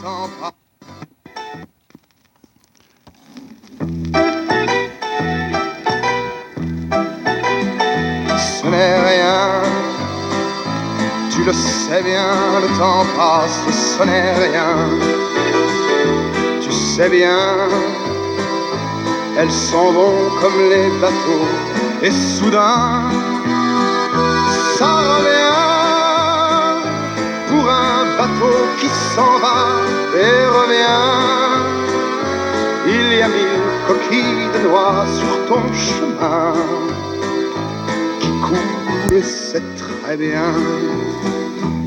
temps passe. Ce n'est rien, tu le sais bien, le temps passe, ce n'est rien. Tu sais bien, elles s'en vont comme les bateaux, et soudain, ça revient pour un bateau qui s'en va et revient. Il y a 1000 coquilles de noix sur ton chemin qui coulent et c'est très bien.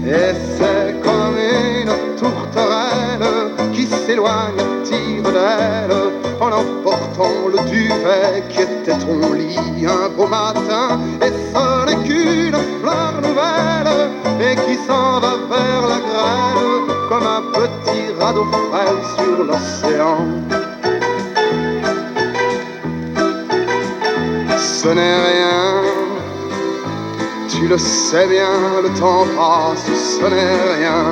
Et c'est comme une tourterelle qui s'éloigne à tire d'aile en emportant le duvet qui était ton lit un beau matin. Et ce n'est qu'une fleur nouvelle et qui s'en va vers la grêle comme un petit radeau frêle sur l'océan. Ce n'est rien, tu le sais bien, le temps passe, ce n'est rien.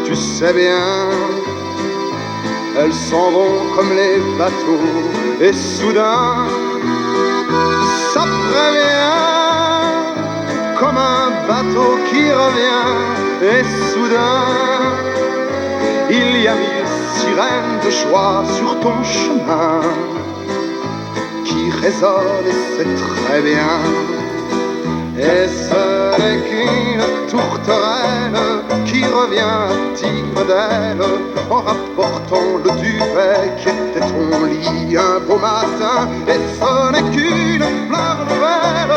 Tu sais bien, elles s'en vont comme les bateaux, et soudain, ça prévient, comme un bateau qui revient, et soudain, il y a 1000 sirènes de joie sur ton chemin qui résonne et c'est très bien. Et ce n'est qu'une tourterelle qui revient à tire d'aile en rapportant le duvet qui était ton lit un beau matin. Et ce n'est qu'une fleur nouvelle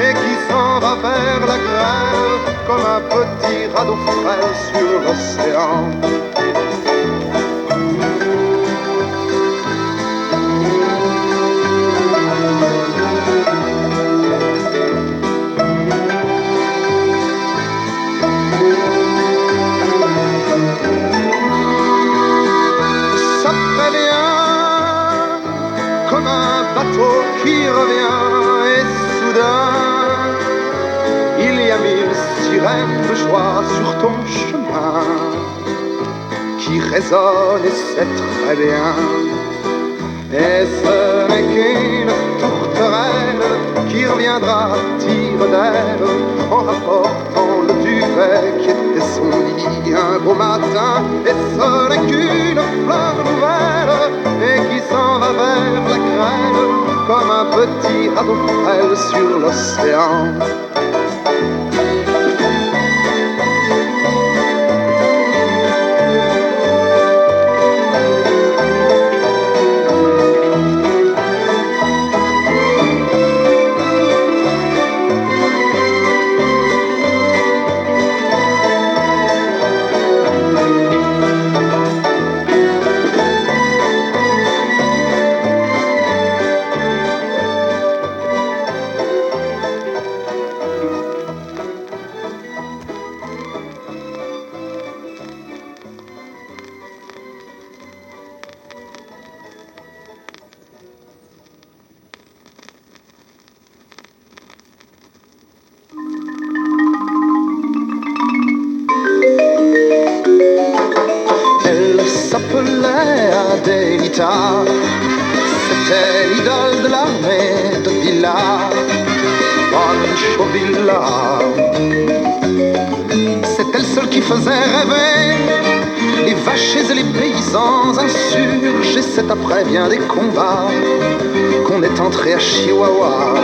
et qui s'en va vers la grêle comme un petit radeau frêle sur l'océan. Comme un bateau qui revient et soudain il y a 1000 sirènes de joie sur ton chemin qui résonnent et c'est très bien. Et ce n'est qu'une tourterelle qui reviendra à tire d'aile en rapportant le duvet qui était son lit un beau matin. Et ce n'est qu'une fleur nouvelle et qui s'en va vers la grêle comme un petit radeau frêle sur l'océan. S'appelait Adélita, c'était l'idole de l'armée de Villa, Pancho Villa. C'est elle seule qui faisait rêver les vachers et les paysans insurgés. C'est après bien des combats qu'on est entré à Chihuahua.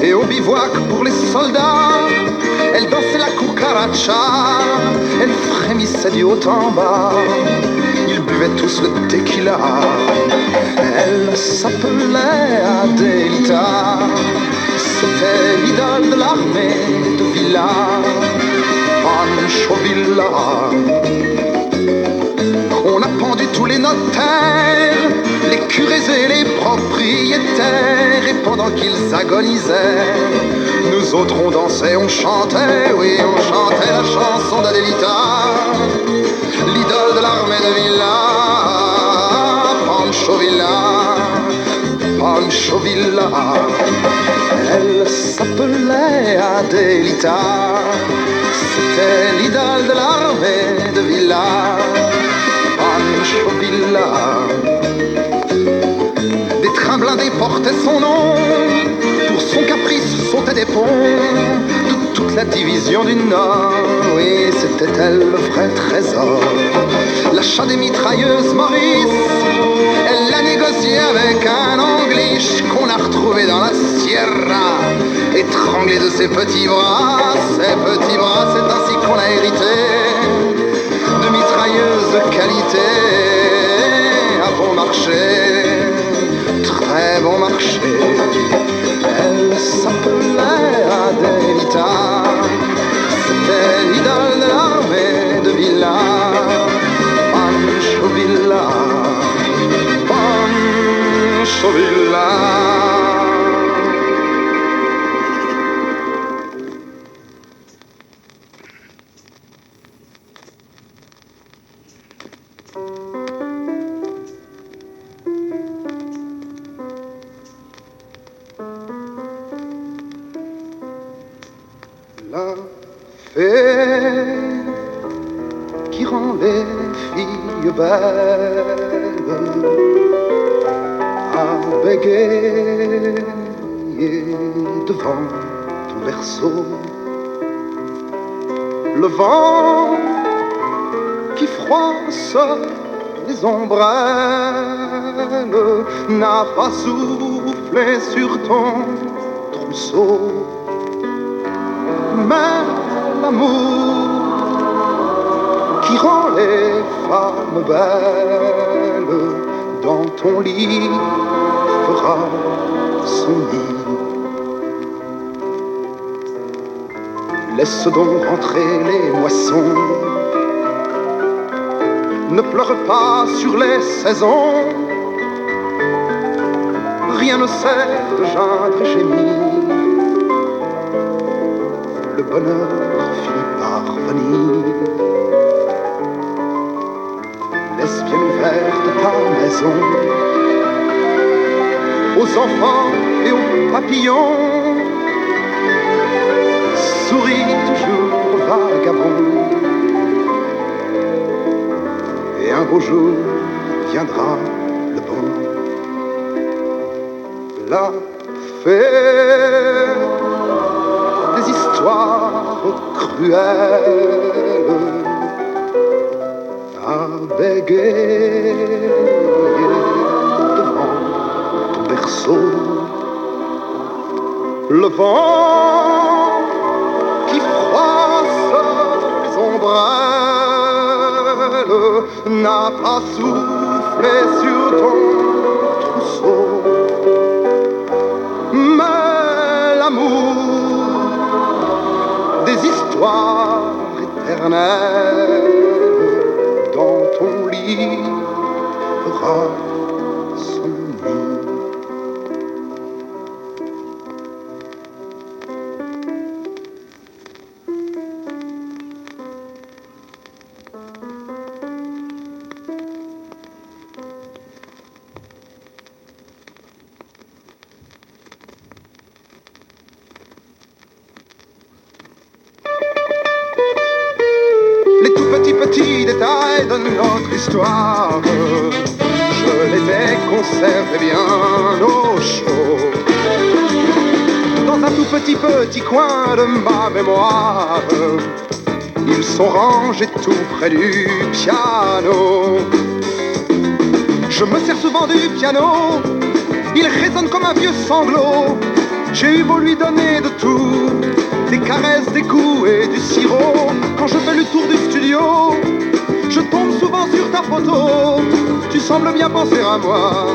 Et au bivouac pour les soldats, elle dansait la cucaracha, elle frémissait du haut en bas. Ils buvaient tous le tequila. Elle s'appelait Adélita, c'était l'idole de l'armée de Villa, Pancho Villa. On a pendu tous les notaires, les curés et les propriétaires, et pendant qu'ils agonisaient, nous autres on dansait, on chantait, oui on chantait la chanson d'Adélita, l'idole de l'armée de Villa, Pancho Villa, Pancho Villa. Elle s'appelait Adélita, c'était l'idole de l'armée de Villa, son nom. Pour son caprice sautait des ponts de toute la division du Nord. Oui, c'était elle le vrai trésor. L'achat des mitrailleuses Maurice, elle l'a négocié avec un Anglish qu'on a retrouvé dans la Sierra, étranglé de ses petits bras. Ses petits bras, c'est ainsi qu'on a hérité de mitrailleuses de qualité, à bon marché, très bon marché. Elle s'appelait Adelita, c'était l'idole de l'armée de Villa, Pancho Villa, Pancho Villa. La fée qui rend les filles belles a bégayé devant ton berceau. Le vent qui froisse les ombrelles n'a pas soufflé sur ton trousseau. Mais l'amour qui rend les femmes belles dans ton lit fera son nid. Laisse donc rentrer les moissons, ne pleure pas sur les saisons. Rien ne sert de geindre et gémir, le bonheur finit par venir. Laisse bien ouverte ta maison aux enfants et aux papillons. Souris toujours vagabond, et un beau jour viendra le bon. La fée des histoires cruelles a bégayé devant ton berceau. Le vent qui froisse les ombrelles n'a pas soufflé sur ton trousseau. Mais l'amour des histoires éternelles dans ton lit fera son nid. Les tout petits détails de notre histoire, je les ai conservés bien au chaud dans un tout petit coin de ma mémoire. Ils sont rangés tout près du piano. Je me sers souvent du piano, il résonne comme un vieux sanglot. J'ai eu beau lui donner de tout, des caresses, des coups et du sirop. Quand je fais le tour du studio, je tombe souvent sur ta photo. Tu sembles bien penser à moi,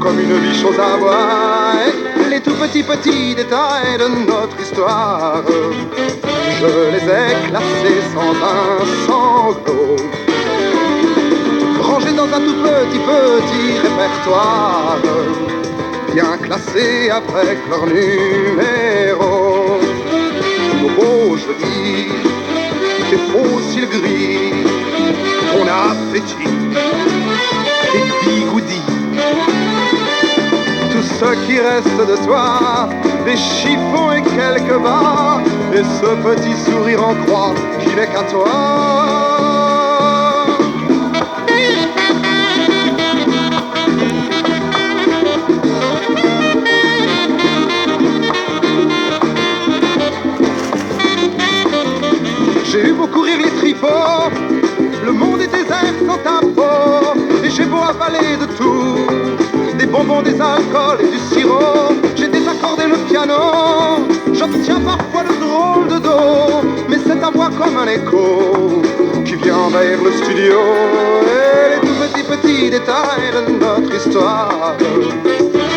comme une vie chose à voir. Et les tout petits détails de notre histoire, je les ai classés sans un sanglot, rangés dans un tout petit répertoire, bien classés avec leur numéro. Nos beaux jeudis, tes faux cils gris, ton appétit, tes bigoudis, tout ce qui reste de toi, des chiffons et quelques bas, et ce petit sourire en croix qui n'est qu'à toi. parcourir les tripots. Le monde est désert sans ta peau. Et j'ai beau avaler de tout, des bonbons, des alcools et du sirop. J'ai désaccordé le piano, j'obtiens parfois le drôle de dos. Mais c'est ta voix comme un écho qui vient envahir le studio. Et les tout petits détails de notre histoire,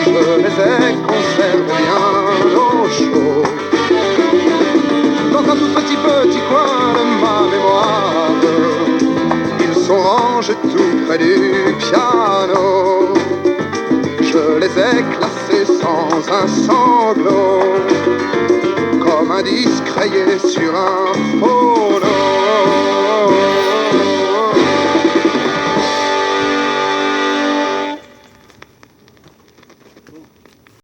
je les ai conservés bien au chaud dans un tout petit coin de ma mémoire. Ils sont rangés tout près du piano. Je les ai classés sans un sanglot, comme un disque rayé sur un faux